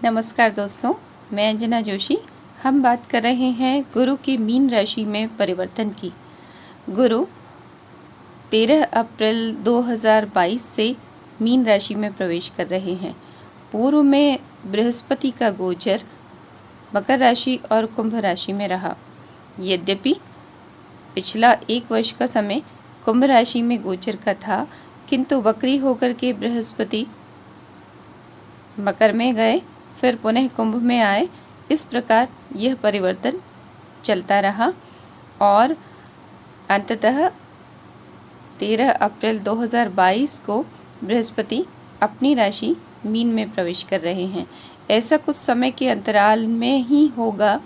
नमस्कार दोस्तों, मैं अंजना जोशी। हम बात कर रहे हैं गुरु की मीन राशि में परिवर्तन की। गुरु 13 अप्रैल 2022 से मीन राशि में प्रवेश कर रहे हैं। पूर्व में बृहस्पति का गोचर मकर राशि और कुंभ राशि में रहा। यद्यपि पिछला 1 वर्ष का समय कुंभ राशि में गोचर का था, किंतु वक्री होकर के बृहस्पति मकर में गए, फिर पुनः कुंभ में आए। इस प्रकार यह परिवर्तन चलता रहा और अंततः 13 अप्रैल 2022 को बृहस्पति अपनी राशि मीन में प्रवेश कर रहे हैं। ऐसा कुछ समय के अंतराल में ही होगा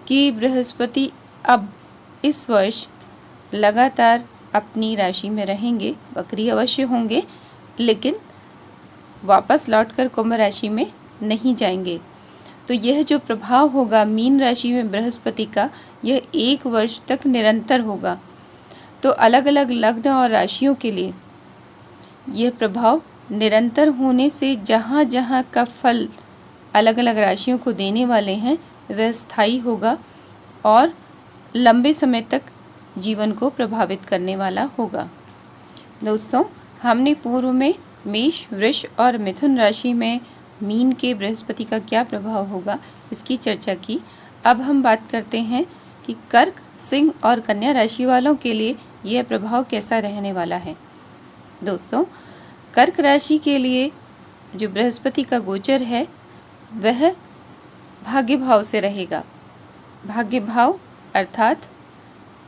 कि बृहस्पति अब इस वर्ष लगातार अपनी राशि में रहेंगे। वक्री अवश्य होंगे, लेकिन वापस लौटकर कुंभ राशि में नहीं जाएंगे। तो यह जो प्रभाव होगा मीन राशि में बृहस्पति का, यह 1 वर्ष तक निरंतर होगा। तो अलग अलग लग्न और राशियों के लिए यह प्रभाव निरंतर होने से जहाँ जहाँ का फल अलग अलग राशियों को देने वाले हैं, वह स्थायी होगा और लंबे समय तक जीवन को प्रभावित करने वाला होगा। दोस्तों, हमने पूर्व में मेष, वृष और मिथुन राशि में मीन के बृहस्पति का क्या प्रभाव होगा, इसकी चर्चा की। अब हम बात करते हैं कि कर्क, सिंह और कन्या राशि वालों के लिए यह प्रभाव कैसा रहने वाला है। दोस्तों, कर्क राशि के लिए जो बृहस्पति का गोचर है वह भाग्य भाव से रहेगा। भाग्य भाव अर्थात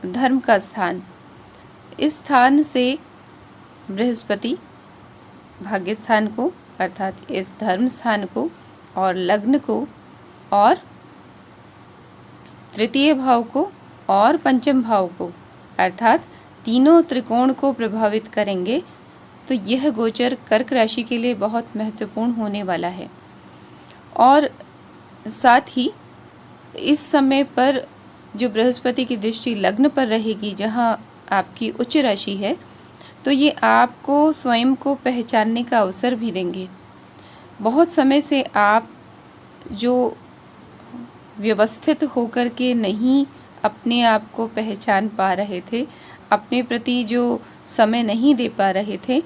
धर्म का स्थान। इस स्थान से बृहस्पति भाग्य स्थान को अर्थात इस धर्म स्थान को और लग्न को और तृतीय भाव को और पंचम भाव को अर्थात तीनों त्रिकोण को प्रभावित करेंगे। तो यह गोचर कर्क राशि के लिए बहुत महत्वपूर्ण होने वाला है। और साथ ही इस समय पर जो बृहस्पति की दृष्टि लग्न पर रहेगी, जहां आपकी उच्च राशि है, तो ये आपको स्वयं को पहचानने का अवसर भी देंगे। बहुत समय से आप जो व्यवस्थित होकर के नहीं अपने आप को पहचान पा रहे थे, अपने प्रति जो समय नहीं दे पा रहे थे,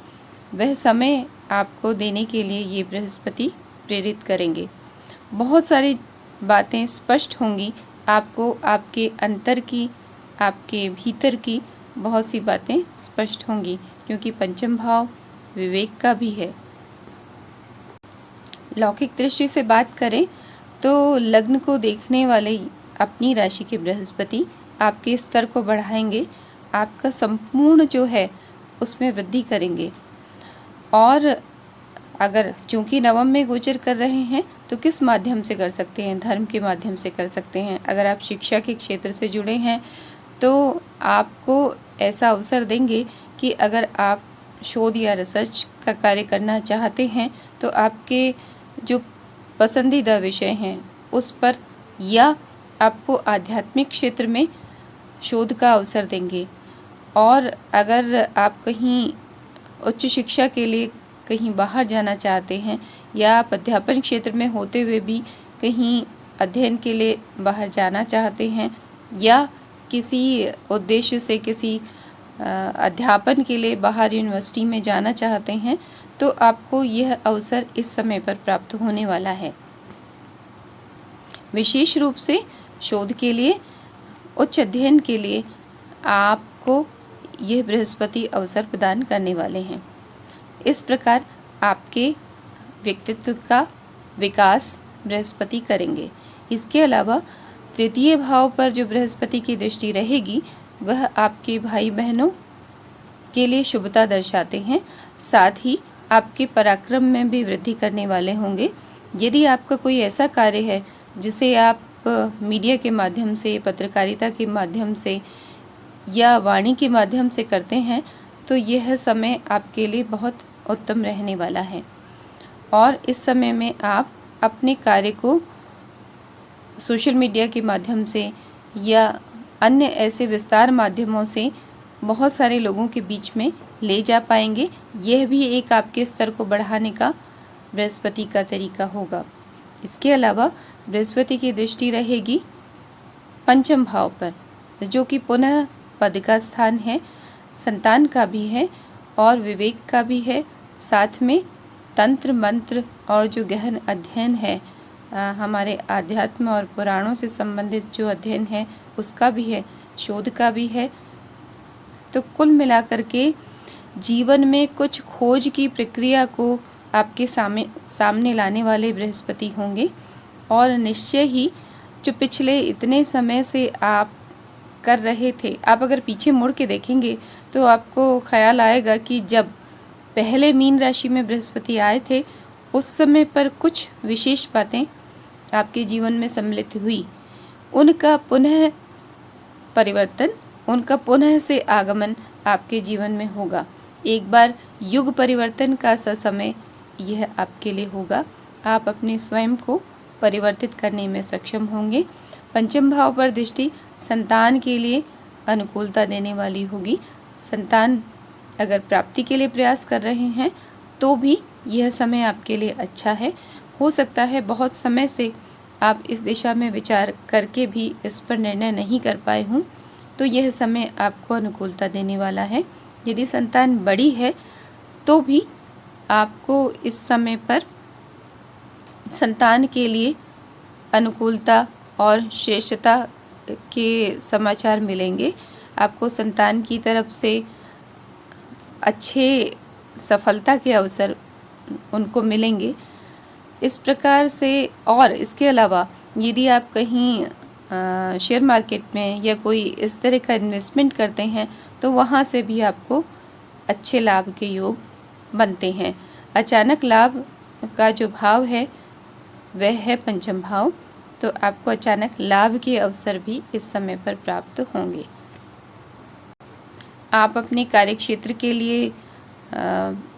वह समय आपको देने के लिए ये बृहस्पति प्रेरित करेंगे। बहुत सारी बातें स्पष्ट होंगी आपको, आपके अंतर की, आपके भीतर की बहुत सी बातें स्पष्ट होंगी, क्योंकि पंचम भाव विवेक का भी है। लौकिक दृष्टि से बात करें तो लग्न को देखने वाले अपनी राशि के बृहस्पति आपके स्तर को बढ़ाएंगे, आपका संपूर्ण जो है उसमें वृद्धि करेंगे। और अगर चूंकि नवम में गोचर कर रहे हैं, तो किस माध्यम से कर सकते हैं? धर्म के माध्यम से कर सकते हैं। अगर आप शिक्षा के क्षेत्र से जुड़े हैं तो आपको ऐसा अवसर देंगे कि अगर आप शोध या रिसर्च का कार्य करना चाहते हैं, तो आपके जो पसंदीदा विषय हैं उस पर, या आपको आध्यात्मिक क्षेत्र में शोध का अवसर देंगे। और अगर आप कहीं उच्च शिक्षा के लिए कहीं बाहर जाना चाहते हैं, या आप अध्यापन क्षेत्र में होते हुए भी कहीं अध्ययन के लिए बाहर जाना चाहते हैं, या किसी उद्देश्य से किसी अध्यापन के लिए बाहर यूनिवर्सिटी में जाना चाहते हैं, तो आपको यह अवसर इस समय पर प्राप्त होने वाला है। विशेष रूप से शोध के लिए, उच्च अध्ययन के लिए आपको यह बृहस्पति अवसर प्रदान करने वाले हैं। इस प्रकार आपके व्यक्तित्व का विकास बृहस्पति करेंगे। इसके अलावा तृतीय भाव पर जो बृहस्पति की दृष्टि रहेगी, वह आपके भाई बहनों के लिए शुभता दर्शाते हैं। साथ ही आपके पराक्रम में भी वृद्धि करने वाले होंगे। यदि आपका कोई ऐसा कार्य है जिसे आप मीडिया के माध्यम से, पत्रकारिता के माध्यम से या वाणी के माध्यम से करते हैं, तो यह समय आपके लिए बहुत उत्तम रहने वाला है। और इस समय में आप अपने कार्य को सोशल मीडिया के माध्यम से या अन्य ऐसे विस्तार माध्यमों से बहुत सारे लोगों के बीच में ले जा पाएंगे। यह भी एक आपके स्तर को बढ़ाने का बृहस्पति का तरीका होगा। इसके अलावा बृहस्पति की दृष्टि रहेगी पंचम भाव पर, जो कि पुनः पद का स्थान है, संतान का भी है और विवेक का भी है, साथ में तंत्र मंत्र और जो गहन अध्ययन है, हमारे आध्यात्म और पुराणों से संबंधित जो अध्ययन है उसका भी है, शोध का भी है। तो कुल मिलाकर के जीवन में कुछ खोज की प्रक्रिया को आपके सामने लाने वाले बृहस्पति होंगे और निश्चय ही जो पिछले इतने समय से आप कर रहे थे, आप अगर पीछे मुड़ के देखेंगे तो आपको ख्याल आएगा कि जब पहले मीन राशि में बृहस्पति आए थे उस समय पर कुछ विशेष बातें आपके जीवन में सम्मिलित हुई, उनका पुनः परिवर्तन, उनका पुनः से आगमन आपके जीवन में होगा। एक बार युग परिवर्तन का समय यह आपके लिए होगा। आप अपने स्वयं को परिवर्तित करने में सक्षम होंगे। पंचम भाव पर दृष्टि संतान के लिए अनुकूलता देने वाली होगी। संतान अगर प्राप्ति के लिए प्रयास कर रहे हैं तो भी यह समय आपके लिए अच्छा है। हो सकता है बहुत समय से आप इस दिशा में विचार करके भी इस पर निर्णय नहीं कर पाए हों, तो यह समय आपको अनुकूलता देने वाला है। यदि संतान बड़ी है तो भी आपको इस समय पर संतान के लिए अनुकूलता और श्रेष्ठता के समाचार मिलेंगे। आपको संतान की तरफ से अच्छे सफलता के अवसर उनको मिलेंगे। इस प्रकार से, और इसके अलावा यदि आप कहीं शेयर मार्केट में या कोई इस तरह का इन्वेस्टमेंट करते हैं तो वहाँ से भी आपको अच्छे लाभ के योग बनते हैं। अचानक लाभ का जो भाव है वह है पंचम भाव, तो आपको अचानक लाभ के अवसर भी इस समय पर प्राप्त होंगे। आप अपने कार्यक्षेत्र के लिए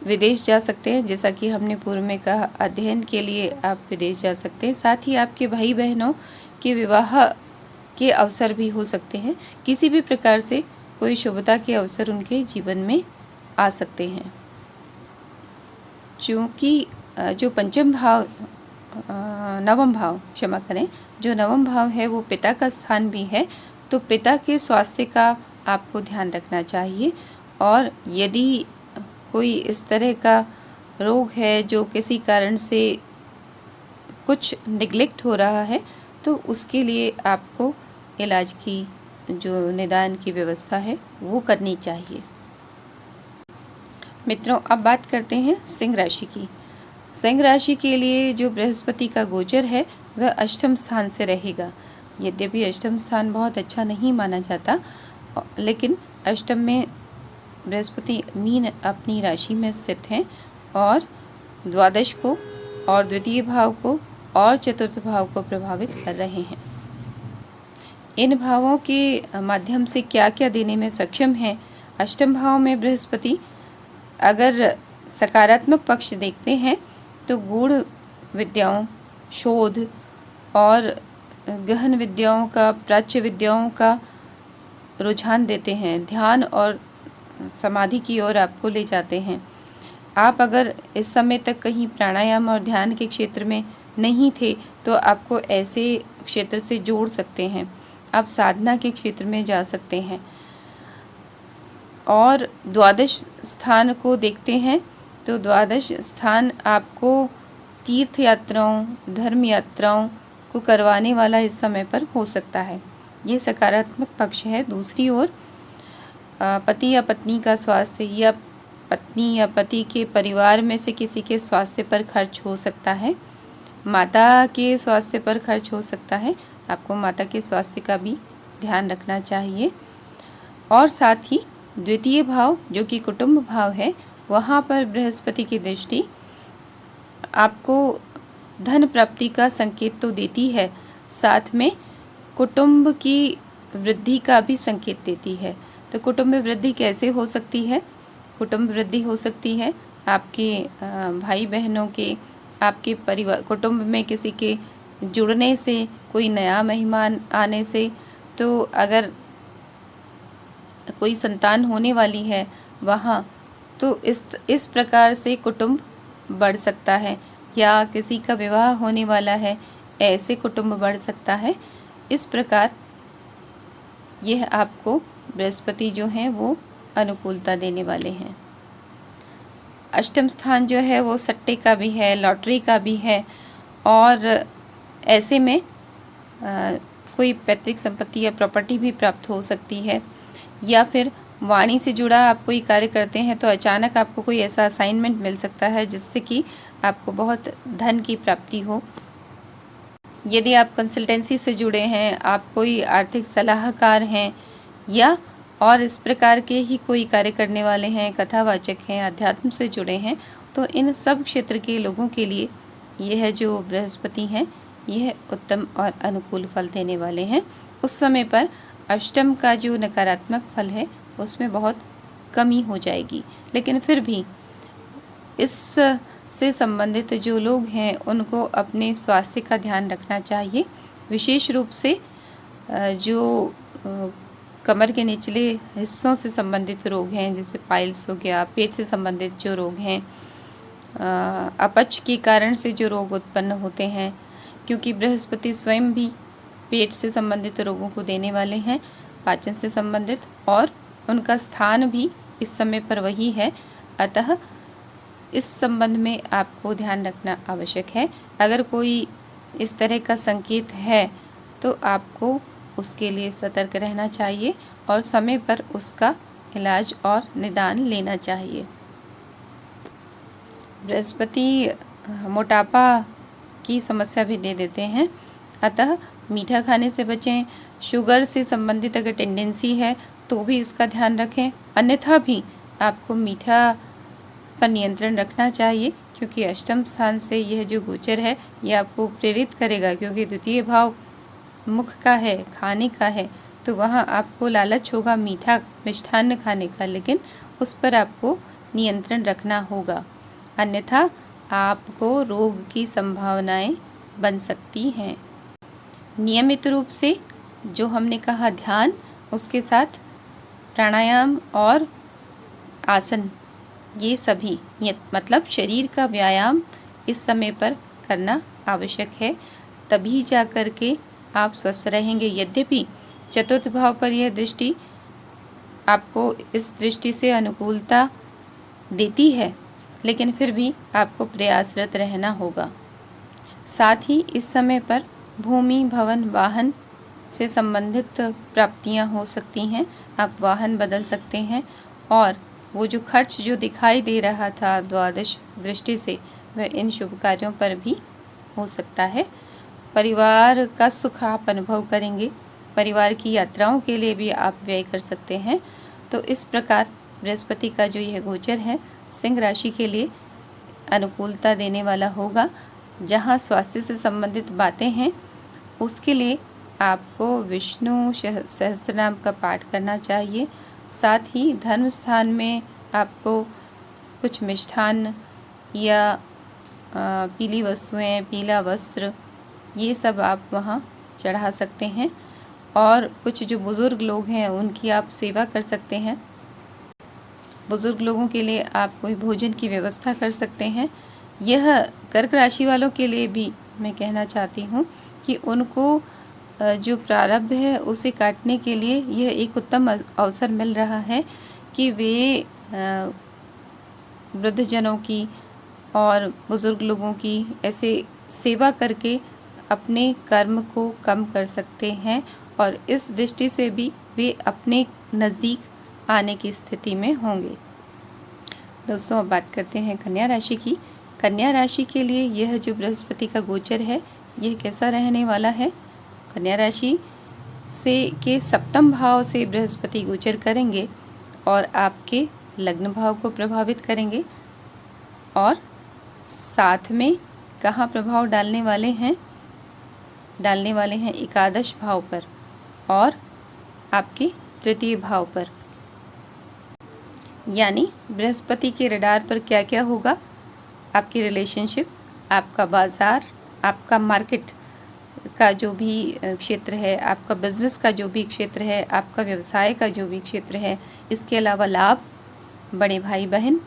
विदेश जा सकते हैं, जैसा कि हमने पूर्व में कहा, अध्ययन के लिए आप विदेश जा सकते हैं। साथ ही आपके भाई बहनों के विवाह के अवसर भी हो सकते हैं। किसी भी प्रकार से कोई शुभता के अवसर उनके जीवन में आ सकते हैं। क्योंकि जो पंचम भाव, नवम भाव, क्षमा करें, जो नवम भाव है वो पिता का स्थान भी है, तो पिता के स्वास्थ्य का आपको ध्यान रखना चाहिए। और यदि कोई इस तरह का रोग है जो किसी कारण से कुछ निगलेक्ट हो रहा है तो उसके लिए आपको इलाज की जो निदान की व्यवस्था है वो करनी चाहिए। मित्रों, अब बात करते हैं सिंह राशि की। सिंह राशि के लिए जो बृहस्पति का गोचर है वह अष्टम स्थान से रहेगा। यद्यपि अष्टम स्थान बहुत अच्छा नहीं माना जाता, लेकिन अष्टम में बृहस्पति मीन अपनी राशि में स्थित हैं और द्वादश को और द्वितीय भाव को और चतुर्थ भाव को प्रभावित कर रहे हैं। इन भावों के माध्यम से क्या क्या देने में सक्षम है। अष्टम भाव में बृहस्पति अगर सकारात्मक पक्ष देखते हैं तो गूढ़ विद्याओं, शोध और गहन विद्याओं का, प्राच्य विद्याओं का रुझान देते हैं। ध्यान और समाधि की ओर आपको ले जाते हैं। आप अगर इस समय तक कहीं प्राणायाम और ध्यान के क्षेत्र में नहीं थे तो आपको ऐसे क्षेत्र से जोड़ सकते हैं। आप साधना के क्षेत्र में जा सकते हैं। और द्वादश स्थान को देखते हैं तो द्वादश स्थान आपको तीर्थ यात्राओं, धर्म यात्राओं को करवाने वाला इस समय पर हो सकता है। ये सकारात्मक पक्ष है। दूसरी ओर पति या पत्नी का स्वास्थ्य या पत्नी या पति के परिवार में से किसी के स्वास्थ्य पर खर्च हो सकता है। माता के स्वास्थ्य पर खर्च हो सकता है। आपको माता के स्वास्थ्य का भी ध्यान रखना चाहिए। और साथ ही द्वितीय भाव जो कि कुटुंब भाव है, वहाँ पर बृहस्पति की दृष्टि आपको धन प्राप्ति का संकेत तो देती है, साथ में कुटुंब की वृद्धि का भी संकेत देती है। तो कुटुंब में वृद्धि कैसे हो सकती है? कुटुंब वृद्धि हो सकती है आपके भाई बहनों के, आपके परिवार, कुटुंब में किसी के जुड़ने से, कोई नया मेहमान आने से। तो अगर कोई संतान होने वाली है वहाँ, तो इस प्रकार से कुटुंब बढ़ सकता है। या किसी का विवाह होने वाला है, ऐसे कुटुंब बढ़ सकता है। इस प्रकार यह आपको बृहस्पति जो हैं वो अनुकूलता देने वाले हैं। अष्टम स्थान जो है वो सट्टे का भी है, लॉटरी का भी है, और ऐसे में कोई पैतृक संपत्ति या प्रॉपर्टी भी प्राप्त हो सकती है। या फिर वाणी से जुड़ा आप कोई कार्य करते हैं तो अचानक आपको कोई ऐसा असाइनमेंट मिल सकता है जिससे कि आपको बहुत धन की प्राप्ति हो। यदि आप कंसल्टेंसी से जुड़े हैं, आप कोई आर्थिक सलाहकार हैं या और इस प्रकार के ही कोई कार्य करने वाले हैं, कथावाचक हैं, अध्यात्म से जुड़े हैं, तो इन सब क्षेत्र के लोगों के लिए यह जो बृहस्पति हैं यह उत्तम और अनुकूल फल देने वाले हैं। उस समय पर अष्टम का जो नकारात्मक फल है उसमें बहुत कमी हो जाएगी, लेकिन फिर भी इस से संबंधित जो लोग हैं उनको अपने स्वास्थ्य का ध्यान रखना चाहिए। विशेष रूप से जो कमर के निचले हिस्सों से संबंधित रोग हैं, जैसे पाइल्स हो गया, पेट से संबंधित जो रोग हैं, अपच के कारण से जो रोग उत्पन्न होते हैं, क्योंकि बृहस्पति स्वयं भी पेट से संबंधित रोगों को देने वाले हैं, पाचन से संबंधित, और उनका स्थान भी इस समय पर वही है। अतः इस संबंध में आपको ध्यान रखना आवश्यक है। अगर कोई इस तरह का संकेत है तो आपको उसके लिए सतर्क रहना चाहिए और समय पर उसका इलाज और निदान लेना चाहिए। बृहस्पति मोटापा की समस्या भी दे देते हैं, अतः मीठा खाने से बचें। शुगर से संबंधित अगर टेंडेंसी है तो भी इसका ध्यान रखें, अन्यथा भी आपको मीठा पर नियंत्रण रखना चाहिए, क्योंकि अष्टम स्थान से यह जो गोचर है यह आपको प्रेरित करेगा, क्योंकि द्वितीय भाव मुख का है, खाने का है, तो वहाँ आपको लालच होगा मीठा मिष्ठान्न खाने का, लेकिन उस पर आपको नियंत्रण रखना होगा, अन्यथा आपको रोग की संभावनाएं बन सकती हैं। नियमित रूप से जो हमने कहा ध्यान, उसके साथ प्राणायाम और आसन, ये सभी मतलब शरीर का व्यायाम इस समय पर करना आवश्यक है, तभी जा कर के आप स्वस्थ रहेंगे। यद्यपि चतुर्थ भाव पर यह दृष्टि आपको इस दृष्टि से अनुकूलता देती है, लेकिन फिर भी आपको प्रयासरत रहना होगा। साथ ही इस समय पर भूमि, भवन, वाहन से संबंधित प्राप्तियां हो सकती हैं। आप वाहन बदल सकते हैं, और वो जो खर्च जो दिखाई दे रहा था द्वादश दृष्टि से, वह इन शुभ कार्यों पर भी हो सकता है। परिवार का सुख आप अनुभव करेंगे, परिवार की यात्राओं के लिए भी आप व्यय कर सकते हैं। तो इस प्रकार बृहस्पति का जो यह गोचर है सिंह राशि के लिए अनुकूलता देने वाला होगा। जहाँ स्वास्थ्य से संबंधित बातें हैं उसके लिए आपको विष्णु सहस्त्रनाम का पाठ करना चाहिए। साथ ही धर्म स्थान में आपको कुछ मिष्ठान्न या पीली वस्तुएं, पीला वस्त्र, ये सब आप वहाँ चढ़ा सकते हैं, और कुछ जो बुज़ुर्ग लोग हैं उनकी आप सेवा कर सकते हैं। बुज़ुर्ग लोगों के लिए आप कोई भोजन की व्यवस्था कर सकते हैं। यह कर्क राशि वालों के लिए भी मैं कहना चाहती हूँ कि उनको जो प्रारब्ध है उसे काटने के लिए यह एक उत्तम अवसर मिल रहा है कि वे वृद्धजनों की और बुज़ुर्ग लोगों की ऐसे सेवा करके अपने कर्म को कम कर सकते हैं, और इस दृष्टि से भी वे अपने नज़दीक आने की स्थिति में होंगे। दोस्तों, अब बात करते हैं कन्या राशि की। कन्या राशि के लिए यह जो बृहस्पति का गोचर है यह कैसा रहने वाला है। कन्या राशि से के सप्तम भाव से बृहस्पति गोचर करेंगे और आपके लग्न भाव को प्रभावित करेंगे, और साथ में कहाँ प्रभाव डालने वाले हैं एकादश भाव पर और आपके तृतीय भाव पर। यानी बृहस्पति के रडार पर क्या क्या होगा, आपकी रिलेशनशिप, आपका बाज़ार, आपका मार्केट का जो भी क्षेत्र है, आपका बिजनेस का जो भी क्षेत्र है, आपका व्यवसाय का जो भी क्षेत्र है, इसके अलावा लाभ, बड़े भाई बहन,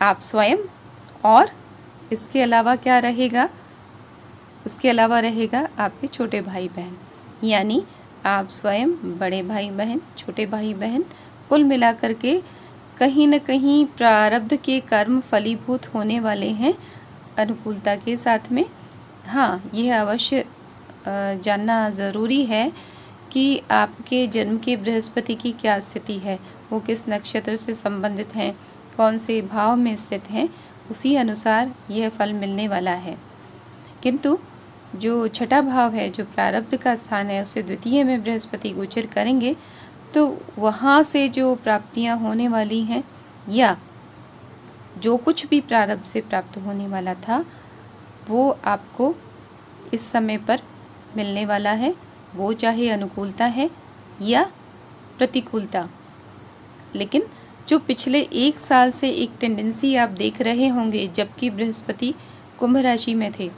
आप स्वयं और इसके अलावा क्या रहेगा? उसके अलावा रहेगा आपके छोटे भाई बहन, यानी आप स्वयं, बड़े भाई बहन, छोटे भाई बहन, कुल मिलाकर के कहीं न कहीं प्रारब्ध के कर्म फलीभूत होने वाले हैं अनुकूलता के साथ में। हाँ, यह अवश्य जानना ज़रूरी है कि आपके जन्म के बृहस्पति की क्या स्थिति है, वो किस नक्षत्र से संबंधित हैं, कौन से भाव में स्थित हैं, उसी अनुसार यह फल मिलने वाला है। किंतु जो छठा भाव है, जो प्रारब्ध का स्थान है, उसे द्वितीय में बृहस्पति गोचर करेंगे, तो वहाँ से जो प्राप्तियाँ होने वाली हैं या जो कुछ भी प्रारब्ध से प्राप्त होने वाला था, वो आपको इस समय पर मिलने वाला है, वो चाहे अनुकूलता है या प्रतिकूलता। लेकिन जो पिछले 1 साल से एक टेंडेंसी आप देख रहे होंगे, जबकि बृहस्पति कुंभ राशि में थे,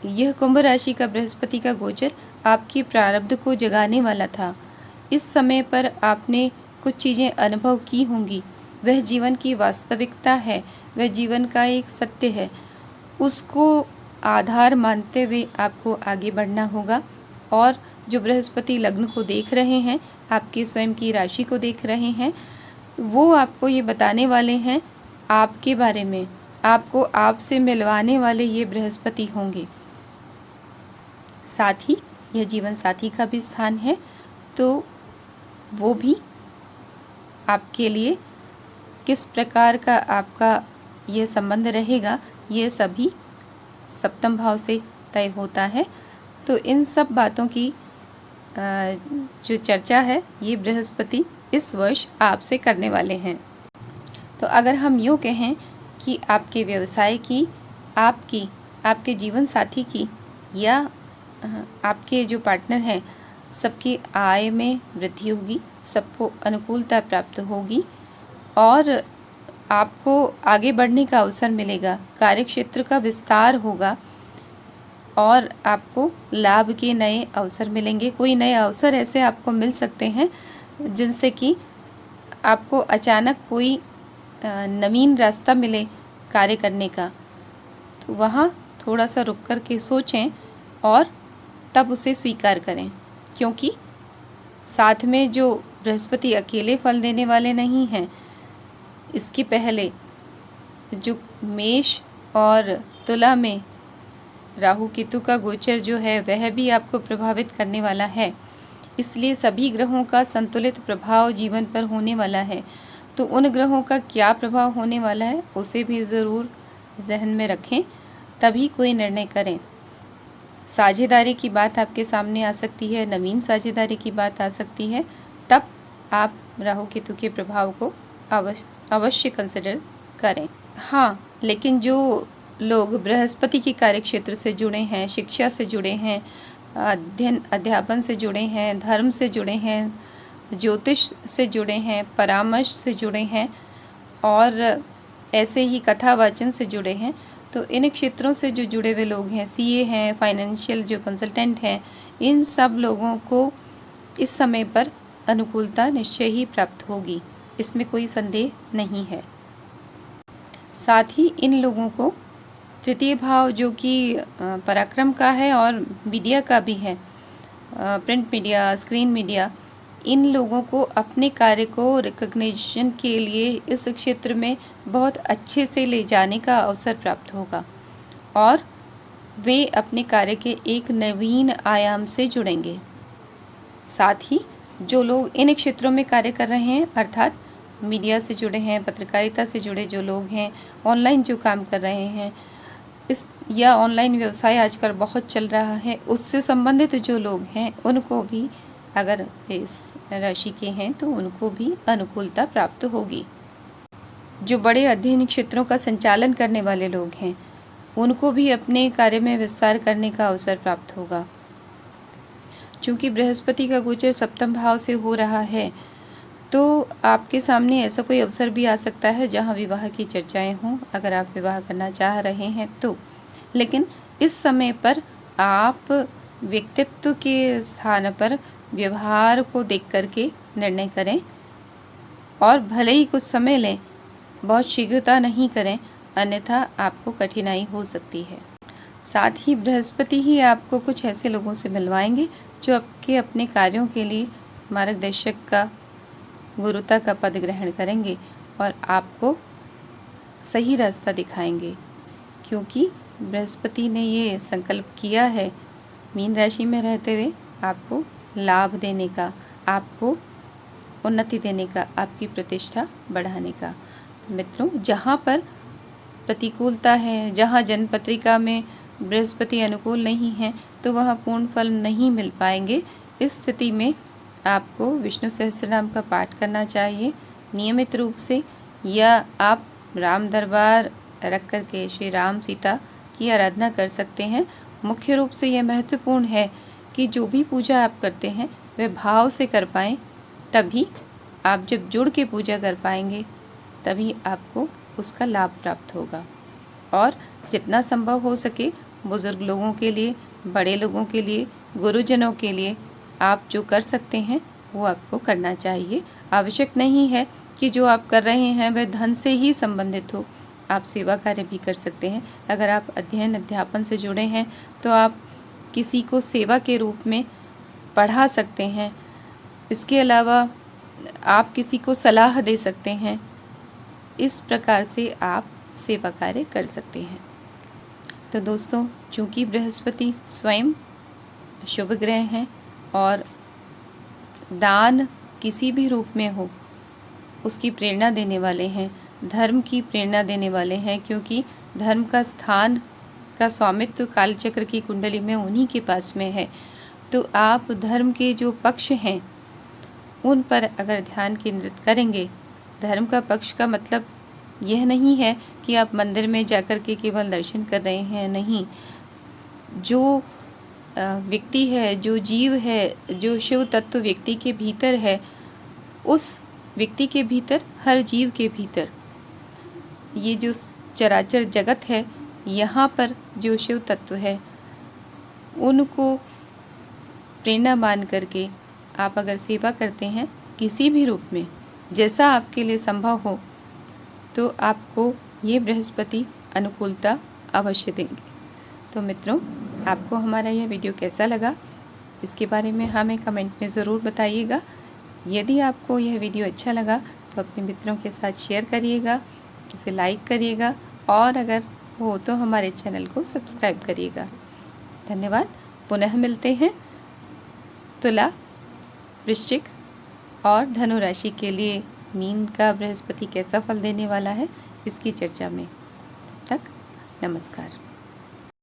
यह कुंभ राशि का बृहस्पति का गोचर आपकी प्रारब्ध को जगाने वाला था। इस समय पर आपने कुछ चीज़ें अनुभव की होंगी, वह जीवन की वास्तविकता है, वह जीवन का एक सत्य है, उसको आधार मानते हुए आपको आगे बढ़ना होगा। और जो बृहस्पति लग्न को देख रहे हैं, आपकी स्वयं की राशि को देख रहे हैं, वो आपको ये बताने वाले हैं आपके बारे में, आपको आपसे मिलवाने वाले ये बृहस्पति होंगे। साथ ही यह जीवन साथी का भी स्थान है, तो वो भी आपके लिए किस प्रकार का आपका यह संबंध रहेगा, ये सभी सप्तम भाव से तय होता है। तो इन सब बातों की जो चर्चा है, ये बृहस्पति इस वर्ष आपसे करने वाले हैं। तो अगर हम यूँ कहें कि आपके व्यवसाय की, आपके जीवन साथी की या आपके जो पार्टनर हैं, सबकी आय में वृद्धि होगी, सबको अनुकूलता प्राप्त होगी और आपको आगे बढ़ने का अवसर मिलेगा, कार्यक्षेत्र का विस्तार होगा और आपको लाभ के नए अवसर मिलेंगे। कोई नए अवसर ऐसे आपको मिल सकते हैं जिनसे कि आपको अचानक कोई नवीन रास्ता मिले कार्य करने का, तो वहाँ थोड़ा सा रुक कर के सोचें और तब उसे स्वीकार करें, क्योंकि साथ में जो बृहस्पति अकेले फल देने वाले नहीं हैं, इसके पहले जो मेष और तुला में राहु केतु का गोचर जो है, वह भी आपको प्रभावित करने वाला है। इसलिए सभी ग्रहों का संतुलित प्रभाव जीवन पर होने वाला है। तो उन ग्रहों का क्या प्रभाव होने वाला है, उसे भी ज़रूर जहन में रखें, तभी कोई निर्णय करें। साझेदारी की बात आपके सामने आ सकती है, नवीन साझेदारी की बात आ सकती है, तब आप राहु केतु के प्रभाव को अवश्य कंसिडर करें। हाँ, लेकिन जो लोग बृहस्पति के कार्यक्षेत्र से जुड़े हैं, शिक्षा से जुड़े हैं, अध्ययन अध्यापन से जुड़े हैं, धर्म से जुड़े हैं, ज्योतिष से जुड़े हैं, परामर्श से जुड़े हैं और ऐसे ही कथा वाचन से जुड़े हैं, तो इन क्षेत्रों से जो जुड़े हुए लोग हैं, सीए हैं, फाइनेंशियल जो कंसल्टेंट हैं, इन सब लोगों को इस समय पर अनुकूलता निश्चय ही प्राप्त होगी, इसमें कोई संदेह नहीं है। साथ ही इन लोगों को तृतीय भाव जो कि पराक्रम का है और मीडिया का भी है, प्रिंट मीडिया, स्क्रीन मीडिया, इन लोगों को अपने कार्य को रिकग्निशन के लिए इस क्षेत्र में बहुत अच्छे से ले जाने का अवसर प्राप्त होगा और वे अपने कार्य के एक नवीन आयाम से जुड़ेंगे। साथ ही जो लोग इन क्षेत्रों में कार्य कर रहे हैं, अर्थात मीडिया से जुड़े हैं, पत्रकारिता से जुड़े जो लोग हैं, ऑनलाइन जो काम कर रहे हैं, इस या ऑनलाइन व्यवसाय आजकल बहुत चल रहा है, उससे संबंधित जो लोग हैं, उनको भी अगर इस राशि के हैं तो उनको भी अनुकूलता प्राप्त होगी। जो बड़े अध्ययन क्षेत्रों का संचालन करने वाले लोग हैं, उनको भी अपने कार्य में विस्तार करने का अवसर प्राप्त होगा। चूँकि बृहस्पति का गोचर सप्तम भाव से हो रहा है, तो आपके सामने ऐसा कोई अवसर भी आ सकता है जहां विवाह की चर्चाएं हों, अगर आप विवाह करना चाह रहे हैं तो। लेकिन इस समय पर आप व्यक्तित्व के स्थान पर व्यवहार को देख करके निर्णय करें और भले ही कुछ समय लें, बहुत शीघ्रता नहीं करें अन्यथा आपको कठिनाई हो सकती है। साथ ही बृहस्पति ही आपको कुछ ऐसे लोगों से मिलवाएंगे जो आपके अपने कार्यों के लिए मार्गदर्शक का, गुरुता का पद ग्रहण करेंगे और आपको सही रास्ता दिखाएंगे, क्योंकि बृहस्पति ने ये संकल्प किया है मीन राशि में रहते हुए आपको लाभ देने का, आपको उन्नति देने का, आपकी प्रतिष्ठा बढ़ाने का। मित्रों, जहाँ पर प्रतिकूलता है, जहाँ जन्मपत्रिका में बृहस्पति अनुकूल नहीं है, तो वहाँ पूर्ण फल नहीं मिल पाएंगे। इस स्थिति में आपको विष्णु सहस्त्रनाम का पाठ करना चाहिए नियमित रूप से, या आप राम दरबार रख कर के श्री राम सीता की आराधना कर सकते हैं। मुख्य रूप से यह महत्वपूर्ण है कि जो भी पूजा आप करते हैं वह भाव से कर पाएँ, तभी आप जब जुड़ के पूजा कर पाएंगे तभी आपको उसका लाभ प्राप्त होगा। और जितना संभव हो सके बुज़ुर्ग लोगों के लिए, बड़े लोगों के लिए, गुरुजनों के लिए आप जो कर सकते हैं वो आपको करना चाहिए। आवश्यक नहीं है कि जो आप कर रहे हैं वह धन से ही संबंधित हो, आप सेवा कार्य भी कर सकते हैं। अगर आप अध्ययन अध्यापन से जुड़े हैं तो आप किसी को सेवा के रूप में पढ़ा सकते हैं। इसके अलावा आप किसी को सलाह दे सकते हैं। इस प्रकार से आप सेवा कार्य कर सकते हैं। तो दोस्तों, चूँकि बृहस्पति स्वयं शुभ ग्रह हैं और दान किसी भी रूप में हो उसकी प्रेरणा देने वाले हैं, धर्म की प्रेरणा देने वाले हैं, क्योंकि धर्म का स्थान का स्वामित्व कालचक्र की कुंडली में उन्हीं के पास में है। तो आप धर्म के जो पक्ष हैं उन पर अगर ध्यान केंद्रित करेंगे, धर्म का पक्ष का मतलब यह नहीं है कि आप मंदिर में जाकर के केवल दर्शन कर रहे हैं, नहीं। जो व्यक्ति है, जो जीव है, जो शिव तत्व व्यक्ति के भीतर है, उस व्यक्ति के भीतर, हर जीव के भीतर ये जो चराचर जगत है, यहाँ पर जो शिव तत्व है उनको प्रेरणा मान करके आप अगर सेवा करते हैं किसी भी रूप में, जैसा आपके लिए संभव हो, तो आपको ये बृहस्पति अनुकूलता अवश्य देंगे। तो मित्रों, आपको हमारा यह वीडियो कैसा लगा इसके बारे में हमें कमेंट में ज़रूर बताइएगा। यदि आपको यह वीडियो अच्छा लगा तो अपने मित्रों के साथ शेयर करिएगा, इसे लाइक करिएगा और अगर हो तो हमारे चैनल को सब्सक्राइब करिएगा। धन्यवाद। पुनः मिलते हैं तुला, वृश्चिक और धनु राशि के लिए मीन का बृहस्पति कैसा फल देने वाला है इसकी चर्चा में। तब तक नमस्कार।